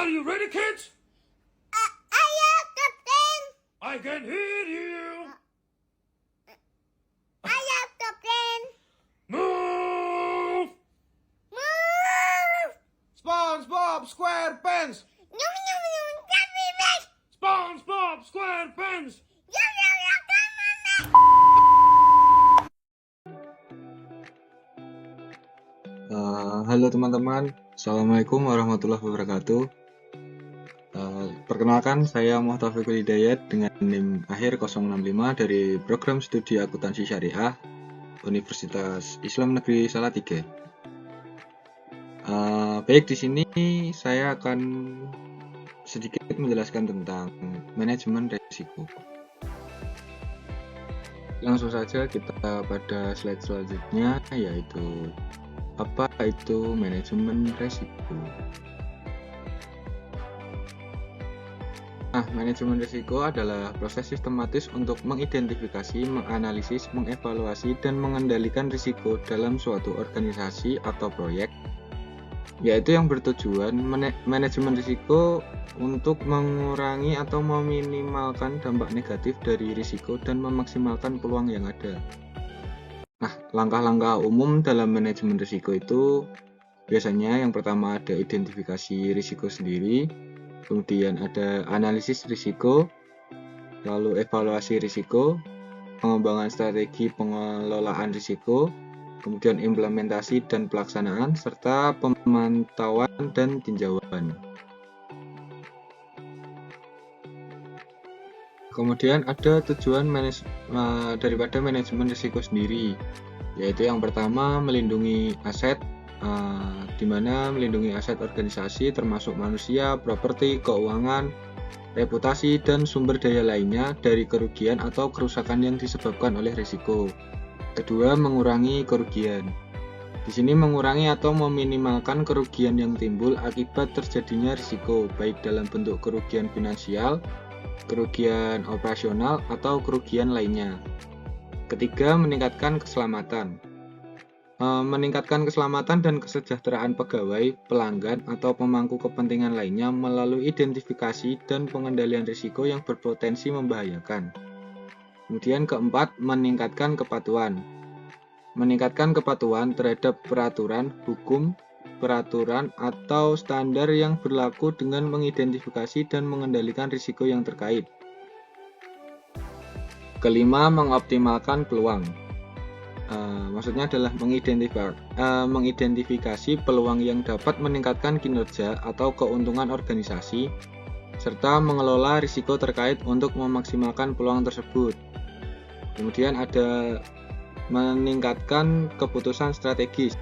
Are you ready, kids? Ayo, Kapten. I can hear you. Ayo, Kapten. Move! Move. SpongeBob SquarePants! Nyum, nyum, nyum. Kami back. SpongeBob SquarePants! Yum, yum, yum. Come on back. Halo teman-teman, Assalamualaikum warahmatullahi wabarakatuh. Perkenalkan, saya Muhammad Taufikul Hidayat dengan NIM akhir 065 dari Program Studi Akuntansi Syariah Universitas Islam Negeri Salatiga. Baik, di sini saya akan sedikit menjelaskan tentang manajemen risiko. Langsung saja kita pada slide selanjutnya, yaitu apa itu manajemen risiko. Nah, manajemen risiko adalah proses sistematis untuk mengidentifikasi, menganalisis, mengevaluasi, dan mengendalikan risiko dalam suatu organisasi atau proyek, yaitu yang bertujuan manajemen risiko untuk mengurangi atau meminimalkan dampak negatif dari risiko dan memaksimalkan peluang yang ada. Nah, langkah-langkah umum dalam manajemen risiko itu biasanya yang pertama ada identifikasi risiko sendiri, kemudian ada analisis risiko, lalu evaluasi risiko, pengembangan strategi pengelolaan risiko, kemudian implementasi dan pelaksanaan, serta pemantauan dan tinjauan. Kemudian ada tujuan daripada manajemen risiko sendiri, yaitu yang pertama melindungi aset, di mana melindungi aset organisasi termasuk manusia, properti, keuangan, reputasi, dan sumber daya lainnya dari kerugian atau kerusakan yang disebabkan oleh risiko. Kedua, mengurangi kerugian. Di sini mengurangi atau meminimalkan kerugian yang timbul akibat terjadinya risiko, baik dalam bentuk kerugian finansial, kerugian operasional, atau kerugian lainnya. Ketiga, meningkatkan keselamatan. Meningkatkan keselamatan dan kesejahteraan pegawai, pelanggan, atau pemangku kepentingan lainnya melalui identifikasi dan pengendalian risiko yang berpotensi membahayakan. Kemudian keempat, meningkatkan kepatuhan. Meningkatkan kepatuhan terhadap peraturan, hukum, peraturan, atau standar yang berlaku dengan mengidentifikasi dan mengendalikan risiko yang terkait. Kelima, mengoptimalkan peluang. Maksudnya adalah mengidentifikasi peluang yang dapat meningkatkan kinerja atau keuntungan organisasi, serta mengelola risiko terkait untuk memaksimalkan peluang tersebut. Kemudian ada meningkatkan keputusan strategis,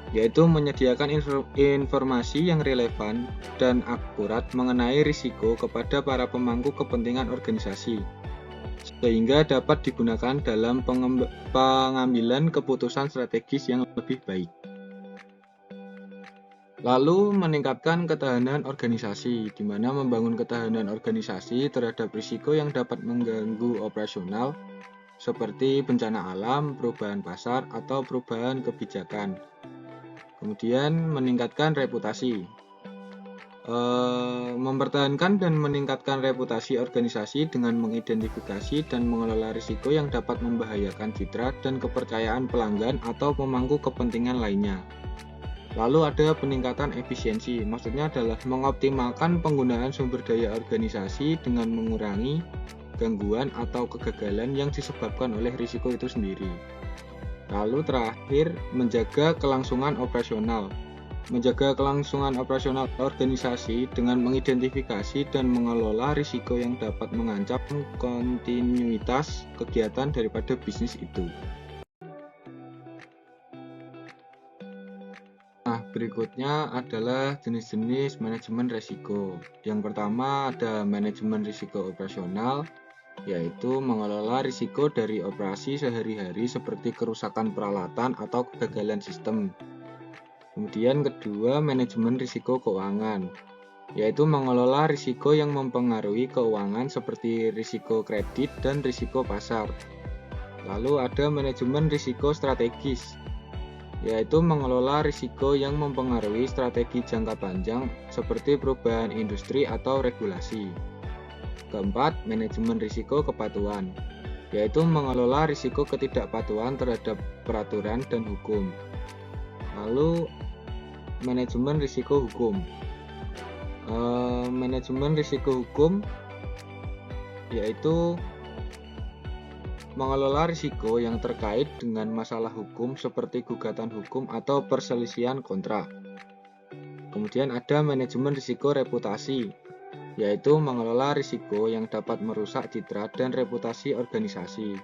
yaitu menyediakan informasi yang relevan dan akurat mengenai risiko kepada para pemangku kepentingan organisasi, sehingga dapat digunakan dalam pengambilan keputusan strategis yang lebih baik. Lalu meningkatkan ketahanan organisasi, di mana membangun ketahanan organisasi terhadap risiko yang dapat mengganggu operasional, seperti bencana alam, perubahan pasar, atau perubahan kebijakan. Kemudian meningkatkan reputasi. Mempertahankan dan meningkatkan reputasi organisasi dengan mengidentifikasi dan mengelola risiko yang dapat membahayakan citra dan kepercayaan pelanggan atau pemangku kepentingan lainnya. Lalu ada peningkatan efisiensi, maksudnya adalah mengoptimalkan penggunaan sumber daya organisasi dengan mengurangi gangguan atau kegagalan yang disebabkan oleh risiko itu sendiri. Lalu terakhir, menjaga kelangsungan operasional. Menjaga kelangsungan operasional organisasi dengan mengidentifikasi dan mengelola risiko yang dapat mengancam kontinuitas kegiatan daripada bisnis itu. Nah, berikutnya adalah jenis-jenis manajemen risiko. Yang pertama ada manajemen risiko operasional, yaitu mengelola risiko dari operasi sehari-hari seperti kerusakan peralatan atau kegagalan sistem. Kemudian kedua, manajemen risiko keuangan, yaitu mengelola risiko yang mempengaruhi keuangan seperti risiko kredit dan risiko pasar. Lalu ada manajemen risiko strategis, yaitu mengelola risiko yang mempengaruhi strategi jangka panjang seperti perubahan industri atau regulasi. Keempat, manajemen risiko kepatuhan, yaitu mengelola risiko ketidakpatuhan terhadap peraturan dan hukum. Lalu, manajemen risiko hukum. Manajemen risiko hukum yaitu mengelola risiko yang terkait dengan masalah hukum seperti gugatan hukum atau perselisihan kontrak. Kemudian ada manajemen risiko reputasi, yaitu mengelola risiko yang dapat merusak citra dan reputasi organisasi.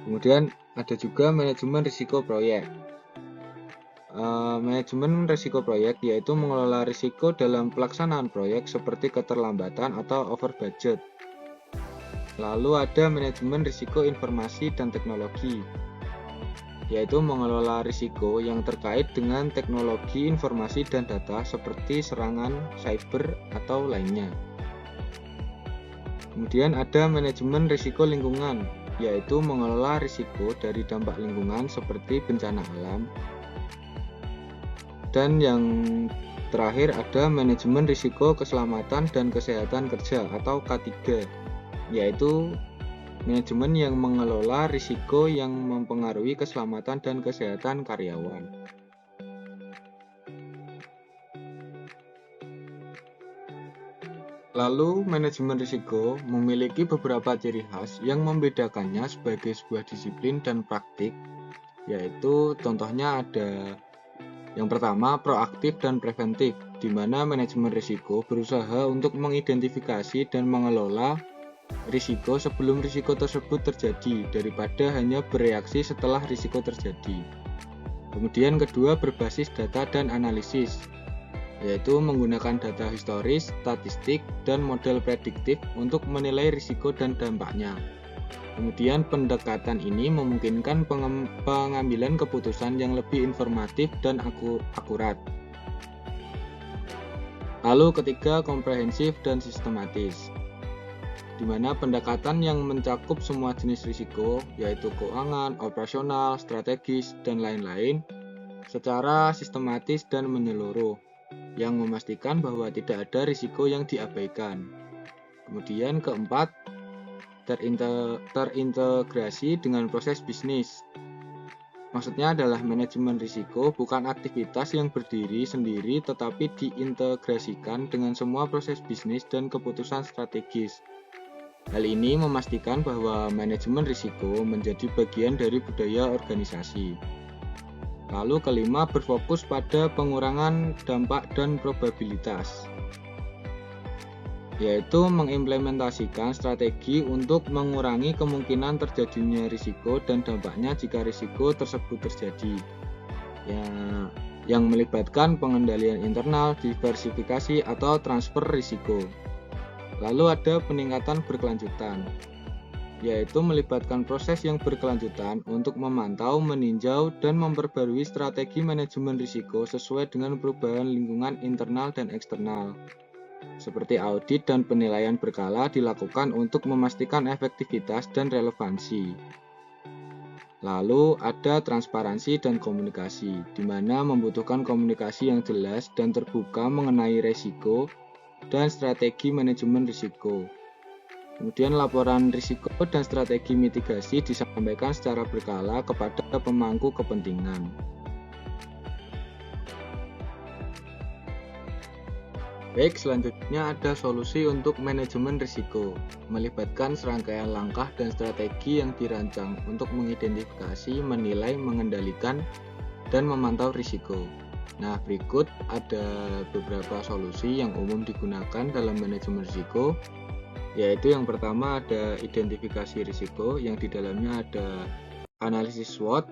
Kemudian ada juga manajemen risiko proyek. Manajemen risiko proyek yaitu mengelola risiko dalam pelaksanaan proyek seperti keterlambatan atau over budget. Lalu ada manajemen risiko informasi dan teknologi, yaitu mengelola risiko yang terkait dengan teknologi informasi dan data seperti serangan cyber atau lainnya. Kemudian ada manajemen risiko lingkungan, yaitu mengelola risiko dari dampak lingkungan seperti bencana alam. Dan yang terakhir ada manajemen risiko keselamatan dan kesehatan kerja atau K3, yaitu manajemen yang mengelola risiko yang mempengaruhi keselamatan dan kesehatan karyawan. Lalu, manajemen risiko memiliki beberapa ciri khas yang membedakannya sebagai sebuah disiplin dan praktik, yaitu contohnya ada yang pertama, proaktif dan preventif, di mana manajemen risiko berusaha untuk mengidentifikasi dan mengelola risiko sebelum risiko tersebut terjadi daripada hanya bereaksi setelah risiko terjadi. Kemudian kedua, berbasis data dan analisis, yaitu menggunakan data historis, statistik, dan model prediktif untuk menilai risiko dan dampaknya. Kemudian pendekatan ini memungkinkan pengambilan keputusan yang lebih informatif dan akurat. Lalu ketiga, komprehensif dan sistematis, di mana pendekatan yang mencakup semua jenis risiko, yaitu keuangan, operasional, strategis, dan lain-lain, secara sistematis dan menyeluruh, yang memastikan bahwa tidak ada risiko yang diabaikan. Kemudian keempat, terintegrasi dengan proses bisnis. Maksudnya adalah manajemen risiko bukan aktivitas yang berdiri sendiri tetapi diintegrasikan dengan semua proses bisnis dan keputusan strategis. Hal ini memastikan bahwa manajemen risiko menjadi bagian dari budaya organisasi. Lalu kelima, berfokus pada pengurangan dampak dan probabilitas, yaitu mengimplementasikan strategi untuk mengurangi kemungkinan terjadinya risiko dan dampaknya jika risiko tersebut terjadi, yang melibatkan pengendalian internal, diversifikasi, atau transfer risiko. Lalu ada peningkatan berkelanjutan, yaitu melibatkan proses yang berkelanjutan untuk memantau, meninjau, dan memperbarui strategi manajemen risiko sesuai dengan perubahan lingkungan internal dan eksternal. Seperti audit dan penilaian berkala dilakukan untuk memastikan efektivitas dan relevansi. Lalu ada transparansi dan komunikasi, di mana membutuhkan komunikasi yang jelas dan terbuka mengenai risiko dan strategi manajemen risiko. Kemudian laporan risiko dan strategi mitigasi disampaikan secara berkala kepada pemangku kepentingan. Baik, selanjutnya ada solusi untuk manajemen risiko, melibatkan serangkaian langkah dan strategi yang dirancang untuk mengidentifikasi, menilai, mengendalikan, dan memantau risiko. Nah, berikut ada beberapa solusi yang umum digunakan dalam manajemen risiko, yaitu yang pertama ada identifikasi risiko, yang di dalamnya ada analisis SWOT,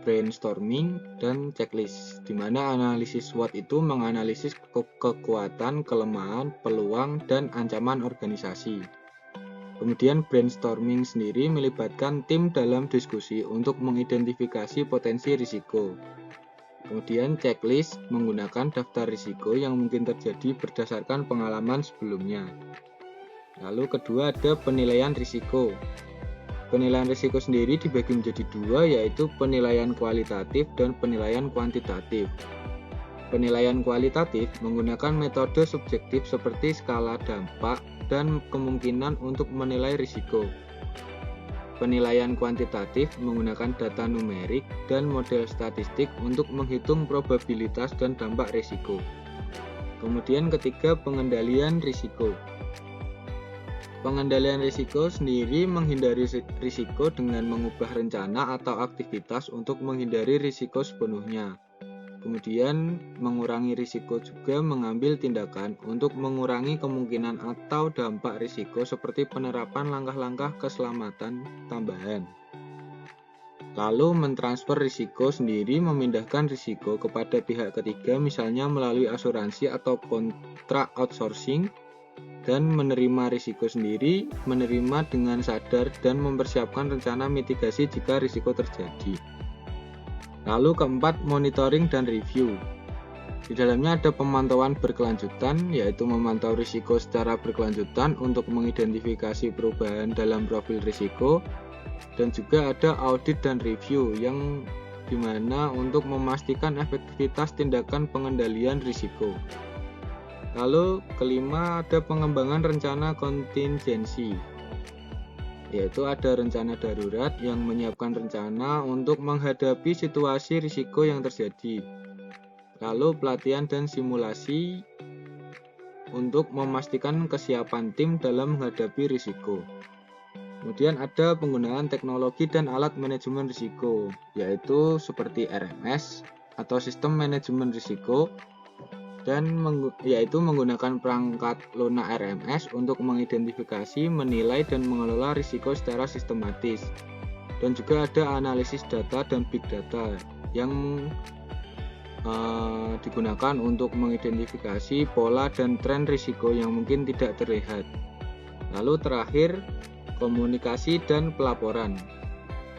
brainstorming, dan checklist, di mana analisis SWOT itu menganalisis kekuatan, kelemahan, peluang, dan ancaman organisasi. Kemudian brainstorming sendiri melibatkan tim dalam diskusi untuk mengidentifikasi potensi risiko. Kemudian checklist menggunakan daftar risiko yang mungkin terjadi berdasarkan pengalaman sebelumnya. Lalu kedua ada penilaian risiko. Penilaian risiko sendiri dibagi menjadi dua, yaitu penilaian kualitatif dan penilaian kuantitatif. Penilaian kualitatif menggunakan metode subjektif seperti skala dampak dan kemungkinan untuk menilai risiko. Penilaian kuantitatif menggunakan data numerik dan model statistik untuk menghitung probabilitas dan dampak risiko. Kemudian ketiga, pengendalian risiko. Pengendalian risiko sendiri menghindari risiko dengan mengubah rencana atau aktivitas untuk menghindari risiko sepenuhnya. Kemudian mengurangi risiko juga mengambil tindakan untuk mengurangi kemungkinan atau dampak risiko seperti penerapan langkah-langkah keselamatan tambahan. Lalu mentransfer risiko sendiri memindahkan risiko kepada pihak ketiga, misalnya melalui asuransi atau kontrak outsourcing, dan menerima risiko sendiri, menerima dengan sadar dan mempersiapkan rencana mitigasi jika risiko terjadi. Lalu keempat, monitoring dan review. Di dalamnya ada pemantauan berkelanjutan, yaitu memantau risiko secara berkelanjutan untuk mengidentifikasi perubahan dalam profil risiko, dan juga ada audit dan review yang dimana untuk memastikan efektivitas tindakan pengendalian risiko. Lalu kelima, ada pengembangan rencana kontingensi, yaitu ada rencana darurat yang menyiapkan rencana untuk menghadapi situasi risiko yang terjadi. Lalu pelatihan dan simulasi untuk memastikan kesiapan tim dalam menghadapi risiko. Kemudian ada penggunaan teknologi dan alat manajemen risiko, yaitu seperti RMS atau sistem manajemen risiko, dan yaitu menggunakan perangkat lunak RMS untuk mengidentifikasi, menilai, dan mengelola risiko secara sistematis. Dan juga ada analisis data dan big data yang digunakan untuk mengidentifikasi pola dan tren risiko yang mungkin tidak terlihat. Lalu terakhir, komunikasi dan pelaporan,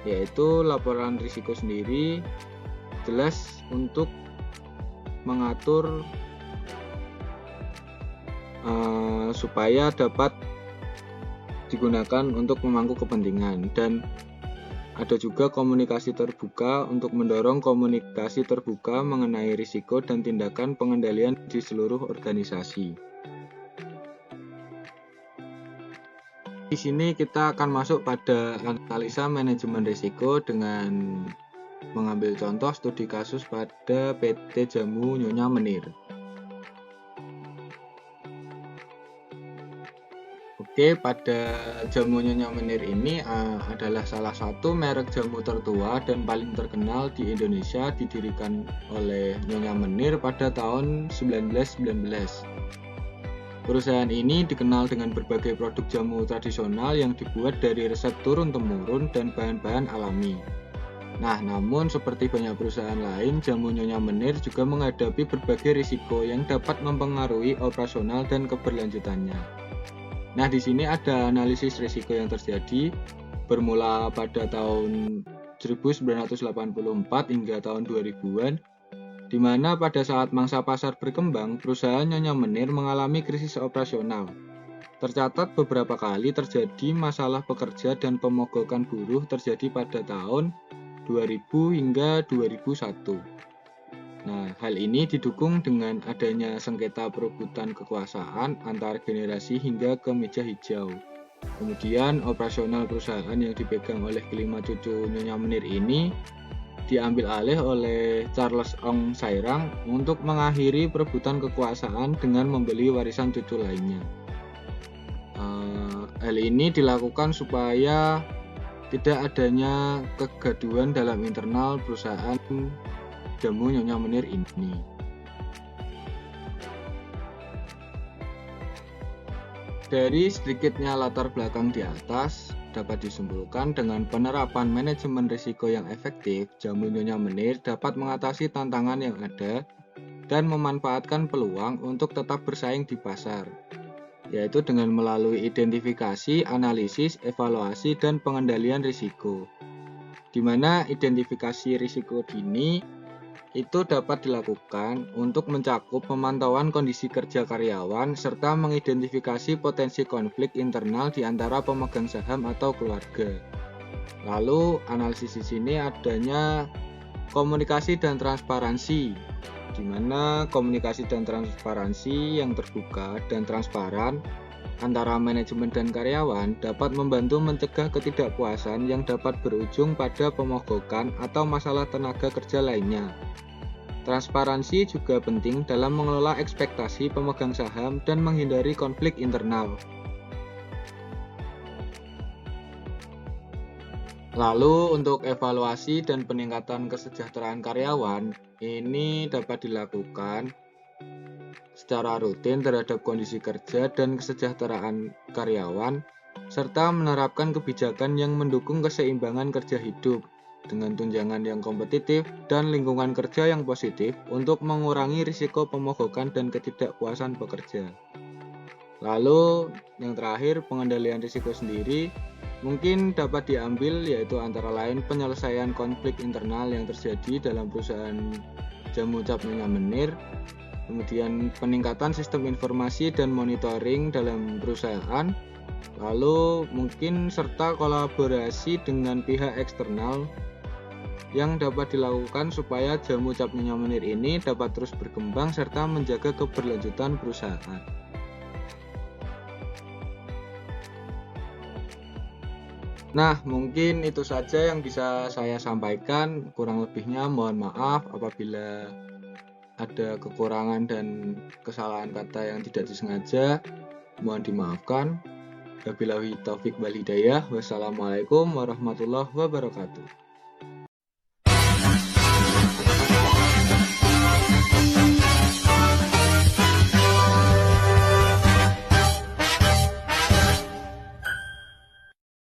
yaitu laporan risiko sendiri jelas untuk mengatur supaya dapat digunakan untuk memangku kepentingan, dan ada juga komunikasi terbuka untuk mendorong komunikasi terbuka mengenai risiko dan tindakan pengendalian di seluruh organisasi. Di sini kita akan masuk pada analisa manajemen risiko dengan mengambil contoh studi kasus pada PT Jamu Nyonya Menir. Oke, pada jamu Nyonya Menir ini adalah salah satu merek jamu tertua dan paling terkenal di Indonesia, didirikan oleh Nyonya Menir pada tahun 1919. Perusahaan ini dikenal dengan berbagai produk jamu tradisional yang dibuat dari resep turun-temurun dan bahan-bahan alami. Nah, namun seperti banyak perusahaan lain, jamu Nyonya Menir juga menghadapi berbagai risiko yang dapat mempengaruhi operasional dan keberlanjutannya. Nah, di sini ada analisis risiko yang terjadi bermula pada tahun 1984 hingga tahun 2000-an, di mana pada saat mangsa pasar berkembang, perusahaan Nyonya Menir mengalami krisis operasional. Tercatat beberapa kali terjadi masalah pekerja dan pemogokan buruh terjadi pada tahun 2000 hingga 2001. Nah, hal ini didukung dengan adanya sengketa perebutan kekuasaan antar generasi hingga ke meja hijau. Kemudian operasional perusahaan yang dipegang oleh kelima cucu Nyonya Menir ini diambil alih oleh Charles Ong Sairang untuk mengakhiri perebutan kekuasaan dengan membeli warisan cucu lainnya. Hal ini dilakukan supaya tidak adanya kegaduhan dalam internal perusahaan jamu Nyonya Menir ini. Dari sedikitnya latar belakang di atas, dapat disimpulkan dengan penerapan manajemen risiko yang efektif, jamu Nyonya Menir dapat mengatasi tantangan yang ada dan memanfaatkan peluang untuk tetap bersaing di pasar, yaitu dengan melalui identifikasi, analisis, evaluasi, dan pengendalian risiko. Di mana identifikasi risiko dini itu dapat dilakukan untuk mencakup pemantauan kondisi kerja karyawan serta mengidentifikasi potensi konflik internal di antara pemegang saham atau keluarga. Lalu analisis di sini adanya komunikasi dan transparansi, di mana komunikasi dan transparansi yang terbuka dan transparan antara manajemen dan karyawan dapat membantu mencegah ketidakpuasan yang dapat berujung pada pemogokan atau masalah tenaga kerja lainnya. Transparansi juga penting dalam mengelola ekspektasi pemegang saham dan menghindari konflik internal. Lalu untuk evaluasi dan peningkatan kesejahteraan karyawan, ini dapat dilakukan secara rutin terhadap kondisi kerja dan kesejahteraan karyawan, serta menerapkan kebijakan yang mendukung keseimbangan kerja hidup dengan tunjangan yang kompetitif dan lingkungan kerja yang positif untuk mengurangi risiko pemogokan dan ketidakpuasan pekerja. Lalu yang terakhir, pengendalian risiko sendiri mungkin dapat diambil, yaitu antara lain penyelesaian konflik internal yang terjadi dalam perusahaan jamu cap Nyonya Menir, kemudian peningkatan sistem informasi dan monitoring dalam perusahaan, lalu mungkin serta kolaborasi dengan pihak eksternal yang dapat dilakukan supaya jamu cap Nyonya Menir ini dapat terus berkembang serta menjaga keberlanjutan perusahaan. Nah, mungkin itu saja yang bisa saya sampaikan. Kurang lebihnya mohon maaf apabila ada kekurangan dan kesalahan kata yang tidak disengaja. Mohon dimaafkan. Wabillahi taufik wal hidayah. Wassalamualaikum warahmatullahi wabarakatuh.